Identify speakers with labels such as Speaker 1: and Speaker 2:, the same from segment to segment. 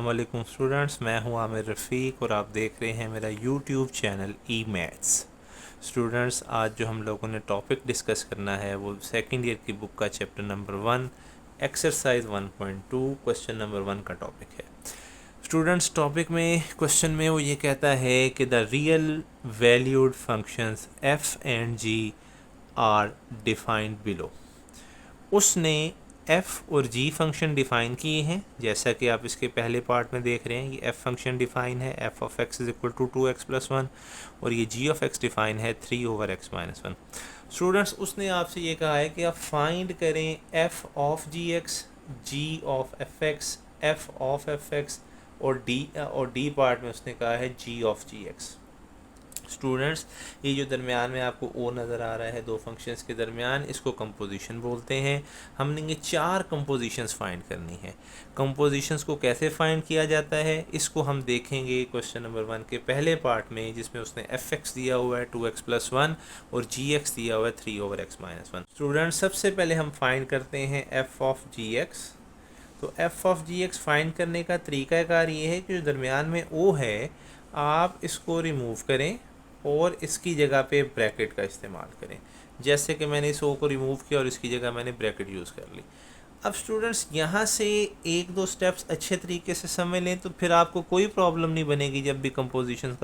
Speaker 1: अस्सलामुअलैकुम स्टूडेंट्स, मैं हूं आमिर रफ़ीक और आप देख रहे हैं मेरा यूट्यूब चैनल ई मैथ्स। स्टूडेंट्स, आज जो हम लोगों ने टॉपिक डिस्कस करना है वो सेकंड ईयर की बुक का chapter number 1 exercise 1.2 question number 1 का टॉपिक है। स्टूडेंट्स, टॉपिक में क्वेश्चन में वो ये कहता है कि the real valued functions f and g are defined below. उसने f और g फंक्शन डिफ़ाइन किए हैं, जैसा कि आप इसके पहले पार्ट में देख रहे हैं। ये f फंक्शन डिफ़ाइन है, f of x is equal to 2x plus 1, और ये g ऑफ x डिफ़ाइन है 3 ओवर x माइनस 1। स्टूडेंट्स, उसने आपसे ये कहा है कि आप फाइंड करें f of gx, g of fx, f of fx और d पार्ट में उसने कहा है g ऑफ gx। स्टूडेंट्स, ये जो दरमियान में आपको ओ नज़र आ रहा है दो फंक्शंस के दरमियान, इसको कंपोजिशन बोलते हैं। हमने ये 4 कंपोजिशंस फाइंड करनी है। कंपोजिशंस को कैसे फाइंड किया जाता है इसको हम देखेंगे क्वेश्चन नंबर 1 के पहले पार्ट में, जिसमें उसने एफ एक्स दिया हुआ है 2x प्लस 1 और जी एक्स दिया हुआ है 3 ओवर x माइनस 1। स्टूडेंट्स, सबसे पहले हम फाइंड करते हैं एफ ऑफ जी एक्स। तो f of g x find करने का तरीक़ाकार ये है कि जो दरमियान में ओ है आप इसको रिमूव करें और इसकी जगह पे ब्रैकेट का इस्तेमाल करें। जैसे कि मैंने इस ओ को रिमूव किया और इसकी जगह मैंने ब्रैकेट यूज़ कर ली। अब स्टूडेंट्स, यहाँ से एक दो स्टेप्स अच्छे तरीके से समझ लें तो फिर आपको कोई प्रॉब्लम नहीं बनेगी जब भी कंपोजिशंस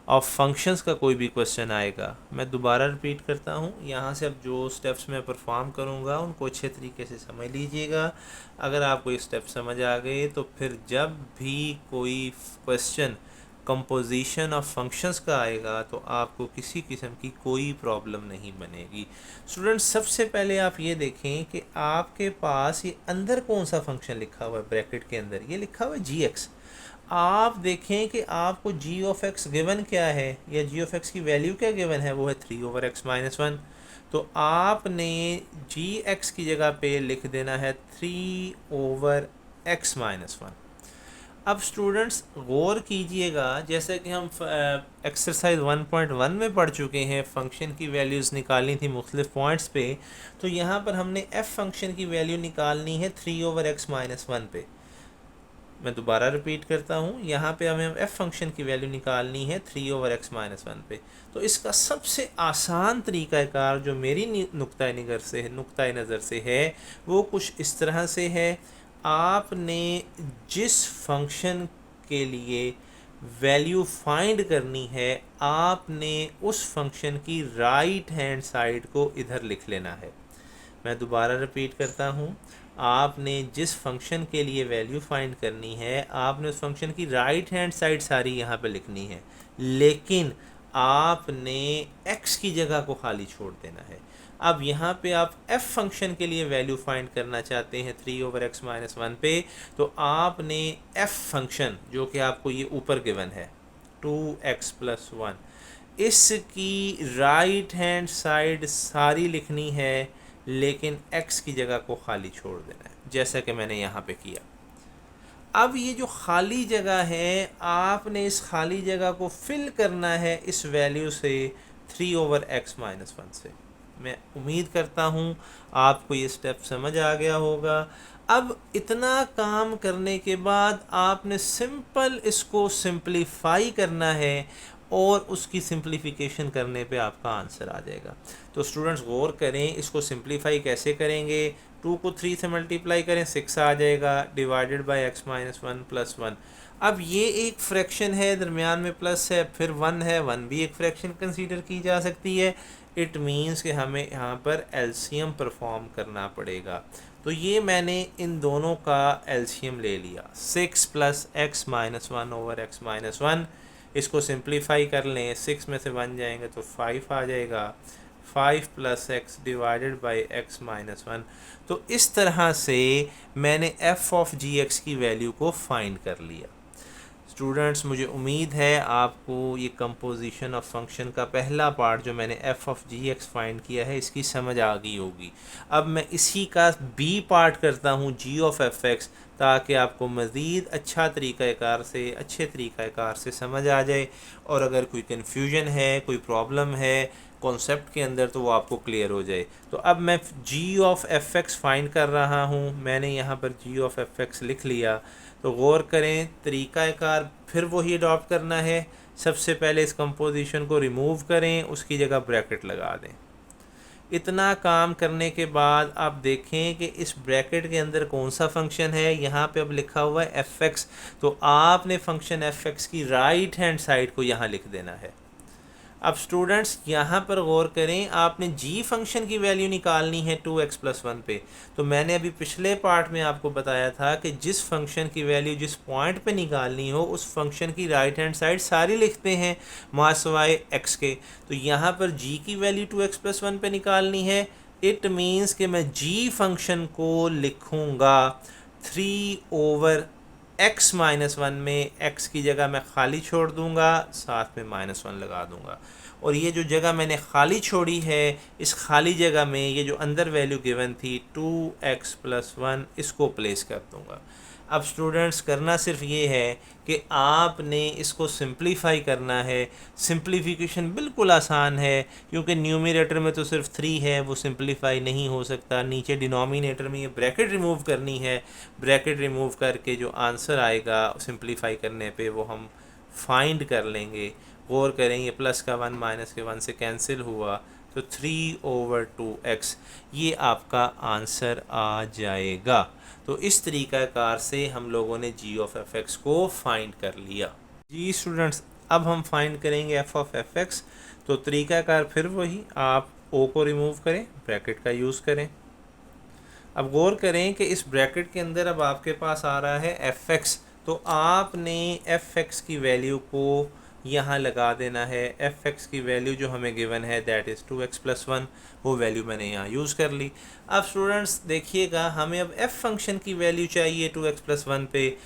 Speaker 1: ऑफ फंक्शंस का कोई भी क्वेश्चन आएगा। मैं दोबारा रिपीट करता हूँ, यहाँ से अब जो स्टेप्स मैं परफॉर्म करूँगा उनको अच्छे तरीके से समझ लीजिएगा। अगर आपको ये स्टेप समझ आ गए तो फिर जब भी कोई क्वेश्चन कंपोजिशन ऑफ फंक्शंस का आएगा तो आपको किसी किस्म की कोई प्रॉब्लम नहीं बनेगी। स्टूडेंट्स, सबसे पहले आप ये देखें कि आपके पास ये अंदर कौन सा फंक्शन लिखा हुआ है। ब्रैकेट के अंदर ये लिखा हुआ है जी एक्स। आप देखें कि आपको जी ऑफ एक्स गिवन क्या है, या जी ऑफ एक्स की वैल्यू क्या गिवन है, वो है 3 ओवर x माइनस 1। तो आपने जी एक्स की जगह पे लिख देना है 3 ओवर x माइनस 1। अब स्टूडेंट्स गौर कीजिएगा, जैसे कि हम एक्सरसाइज 1.1 में पढ़ चुके हैं, फंक्शन की वैल्यूज़ निकालनी थी मुख्तलिफ पॉइंट्स पे। तो यहाँ पर हमने f फंक्शन की वैल्यू निकालनी है 3 ओवर x माइनस 1 पे। मैं दोबारा रिपीट करता हूँ, यहाँ पे हमें f फंक्शन की वैल्यू निकालनी है 3 ओवर x माइनस 1 पे। तो इसका सबसे आसान तरीक़ाकार जो मेरी नुक्ता नज़र से है वो कुछ इस तरह से है। आपने जिस फंक्शन के लिए वैल्यू फाइंड करनी है आपने उस फंक्शन की राइट हैंड साइड को इधर लिख लेना है। मैं दोबारा रिपीट करता हूँ, आपने जिस फंक्शन के लिए वैल्यू फाइंड करनी है आपने उस फंक्शन की राइट हैंड साइड सारी यहाँ पे लिखनी है, लेकिन आपने x की जगह को खाली छोड़ देना है। अब यहाँ पे आप f फंक्शन के लिए वैल्यू फाइंड करना चाहते हैं 3 ओवर x माइनस 1 पे, तो आपने f फंक्शन जो कि आपको ये ऊपर गिवन है 2x प्लस 1, इसकी राइट हैंड साइड सारी लिखनी है, लेकिन x की जगह को खाली छोड़ देना है, जैसा कि मैंने यहाँ पे किया। अब ये जो खाली जगह है आपने इस खाली जगह को फिल करना है इस वैल्यू से 3 ओवर x माइनस 1 से। मैं उम्मीद करता हूँ आपको ये स्टेप समझ आ गया होगा। अब इतना काम करने के बाद आपने सिंपल इसको सिंप्लीफाई करना है और उसकी सिंप्लीफिकेशन करने पे आपका आंसर आ जाएगा। तो स्टूडेंट्स गौर करें, इसको सिंप्लीफाई कैसे करेंगे। 2 को 3 से मल्टीप्लाई करें 6 आ जाएगा, divided by x minus 1 plus 1। अब ये एक फ्रैक्शन है, दरमियान में प्लस है, फिर 1 है, 1 भी एक फ्रैक्शन कंसीडर की जा सकती है। इट मीन्स कि हमें यहाँ पर एलसीएम परफॉर्म करना पड़ेगा। तो ये मैंने इन दोनों का एलसीएम ले लिया, 6 plus x minus 1 over x minus 1। इसको सिंप्लीफाई कर लें, 6 में से 1 जाएंगे तो 5 आ जाएगा, 5 plus x divided by x minus 1। तो इस तरह से मैंने f ऑफ जी एक्स की वैल्यू को फाइंड कर लिया। स्टूडेंट्स मुझे उम्मीद है आपको ये कंपोजिशन ऑफ फंक्शन का पहला पार्ट जो मैंने f of g x find किया है इसकी समझ आ गई होगी। अब मैं इसी का बी पार्ट करता हूँ जी ऑफ एफ एक्स, ताकि आपको मज़ीद अच्छे तरीक़ाकार से समझ आ जाए, और अगर कोई कन्फ्यूजन है, कोई प्रॉब्लम है कॉन्सेप्ट के अंदर, तो वो आपको क्लियर हो जाए। तो अब मैं जी ऑफ एफ एक्स फाइंड कर रहा हूँ। मैंने यहाँ पर जी ऑफ एफ एक्स लिख लिया। तो गौर करें, तरीक़ाकार फिर वही अडॉप्ट करना है। सबसे पहले इस कंपोजिशन को रिमूव करें, उसकी जगह ब्रैकेट लगा दें। इतना काम करने के बाद आप देखें कि इस ब्रैकेट के अंदर कौन सा फंक्शन है। यहाँ पे अब लिखा हुआ है एफ एक्स, तो आपने फंक्शन एफ एक्स की राइट हैंड साइड को यहाँ लिख देना है। अब स्टूडेंट्स यहाँ पर गौर करें, आपने जी फंक्शन की वैल्यू निकालनी है 2x+1 पे। तो मैंने अभी पिछले पार्ट में आपको बताया था कि जिस फंक्शन की वैल्यू जिस पॉइंट पे निकालनी हो, उस फंक्शन की राइट हैंड साइड सारी लिखते हैं मासवाए x के। तो यहाँ पर जी की वैल्यू 2x+1 पे निकालनी है। इट मीन्स कि मैं जी फंक्शन को लिखूँगा 3/x-1 में। x की जगह मैं खाली छोड़ दूंगा, साथ में -1 लगा दूंगा, और ये जो जगह मैंने खाली छोड़ी है, इस खाली जगह में ये जो अंदर वैल्यू गिवन थी 2x+1, इसको प्लेस कर दूंगा। अब स्टूडेंट्स करना सिर्फ ये है कि आपने इसको सिंप्लीफाई करना है। सिंप्लीफिकेशन बिल्कुल आसान है, क्योंकि न्यूमरेटर में तो सिर्फ 3 है, वो सिंप्लीफाई नहीं हो सकता। नीचे डिनोमिनेटर में ये ब्रैकेट रिमूव करनी है। ब्रैकेट रिमूव करके जो आंसर आएगा सिंप्लीफाई करने पे, वो हम फाइंड कर लेंगे। गौर करेंगे, प्लस का 1 माइनस के 1 से कैंसिल हुआ, तो 3/2x ये आपका आंसर आ जाएगा। तो इस तरीक़ाकार से हम लोगों ने जी ऑफ एफ एक्स को फाइंड कर लिया। जी स्टूडेंट्स, अब हम फाइंड करेंगे एफ ऑफ एफ एक्स। तो तरीक़ाकार फिर वही, आप ओ को रिमूव करें, ब्रैकेट का यूज़ करें। अब गौर करें कि इस ब्रैकेट के अंदर अब आपके पास आ रहा है एफ एक्स, तो आपने एफ एक्स की वैल्यू को यहाँ लगा देना है। एफ एक्स की वैल्यू जो हमें गिवन है दैट इज़ 2x+1, वो वैल्यू मैंने यहाँ यूज़ कर ली। अब स्टूडेंट्स देखिएगा, हमें अब एफ फंक्शन की वैल्यू चाहिए 2x+1 पे।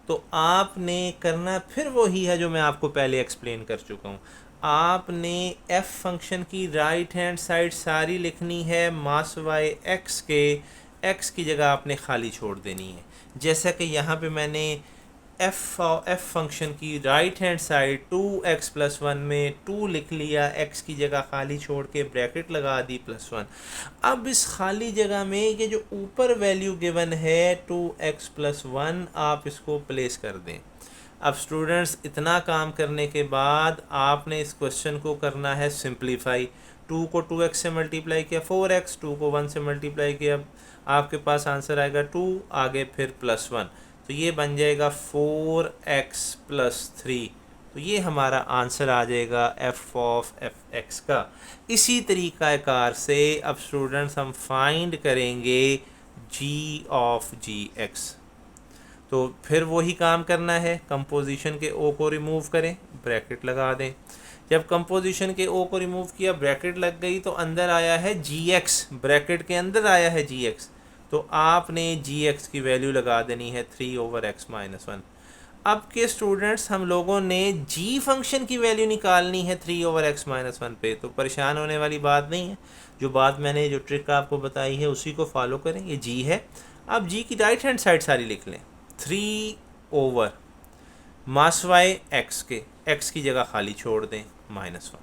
Speaker 1: तो आपने करना फिर वही है जो मैं आपको पहले एक्सप्लेन कर चुका हूँ। आपने एफ फंक्शन की राइट हैंड साइड सारी लिखनी है मासवाए एक्स के। एक्स की जगह आपने खाली छोड़ देनी है। जैसा कि यहाँ पे मैंने एफ फंक्शन की राइट हैंड साइड 2x+1 में 2 लिख लिया, x की जगह खाली छोड़ के ब्रैकेट लगा दी +1। अब इस खाली जगह में ये जो ऊपर वैल्यू गिवन है 2x+1, आप इसको प्लेस कर दें। अब स्टूडेंट्स, इतना काम करने के बाद आपने इस क्वेश्चन को करना है सिंप्लीफाई। 2 को 2x से मल्टीप्लाई किया 4x, 2 को 1 से मल्टीप्लाई किया, आपके पास आंसर आएगा 2, आगे फिर +1, तो ये बन जाएगा 4x+3। तो ये हमारा आंसर आ जाएगा एफ ऑफ एफ एक्स का। इसी तरीक़ाकार से अब स्टूडेंट्स हम फाइंड करेंगे जी ऑफ जी एक्स। तो फिर वही काम करना है, कंपोजिशन के ओ को रिमूव करें, ब्रैकेट लगा दें। जब कंपोजिशन के ओ को रिमूव किया, ब्रैकेट लग गई, तो अंदर आया है जी एक्स, ब्रैकेट के अंदर आया है जी एक्स, तो आपने जी एक्स की वैल्यू लगा देनी है 3/x-1। अब के स्टूडेंट्स, हम लोगों ने जी फंक्शन की वैल्यू निकालनी है 3/x-1 पे, तो परेशान होने वाली बात नहीं है। जो बात मैंने जो ट्रिक आपको बताई है उसी को फॉलो करें। ये जी है, अब जी की राइट हैंड साइड सारी लिख लें। 3 मासवाए एक्स के, एक्स की जगह खाली छोड़ दें -1।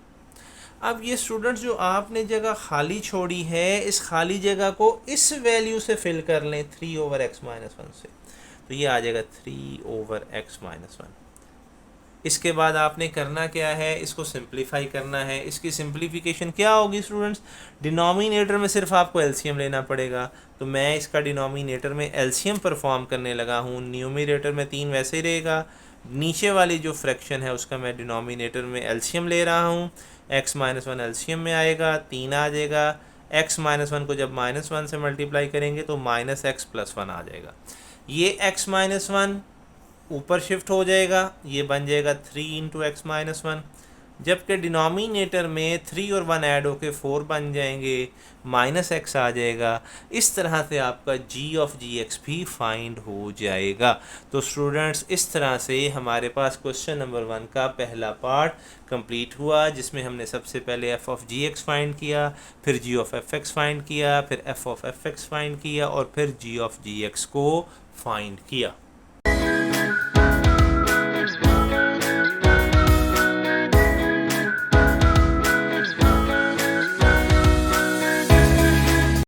Speaker 1: अब ये स्टूडेंट्स जो आपने जगह खाली छोड़ी है, इस खाली जगह को इस वैल्यू से फिल कर लें 3/x-1 से, तो ये आ जाएगा 3/x-1। इसके बाद आपने करना क्या है, इसको सिंप्लीफाई करना है। इसकी सिंप्लीफिकेशन क्या होगी स्टूडेंट्स, डिनोमिनेटर में सिर्फ आपको एलसीएम लेना पड़ेगा। तो मैं इसका डिनोमिनेटर में एलसीएम परफॉर्म करने लगा हूँ। न्यूमरेटर में 3 वैसे ही रहेगा, नीचे वाली जो फ्रैक्शन है उसका मैं डिनोमिनेटर में एलसीएम ले रहा हूँ। x-1 एलसीएम में आएगा, 3 आ जाएगा। x-1 को जब -1 से मल्टीप्लाई करेंगे तो -x+1 आ जाएगा। ये x-1 ऊपर शिफ्ट हो जाएगा, ये बन जाएगा 3 × x-1। जबकि डिनोमिनेटर में 3 और 1 ऐड होके 4 बन जाएंगे, माइनस एक्स आ जाएगा। इस तरह से आपका जी ऑफ जी एक्स भी फाइंड हो जाएगा। तो स्टूडेंट्स, इस तरह से हमारे पास क्वेश्चन नंबर 1 का पहला पार्ट कंप्लीट हुआ, जिसमें हमने सबसे पहले f of g x find किया, फिर g of f x find किया, फिर f of f x find किया और फिर जी ऑफ जी एक्स को फाइंड किया।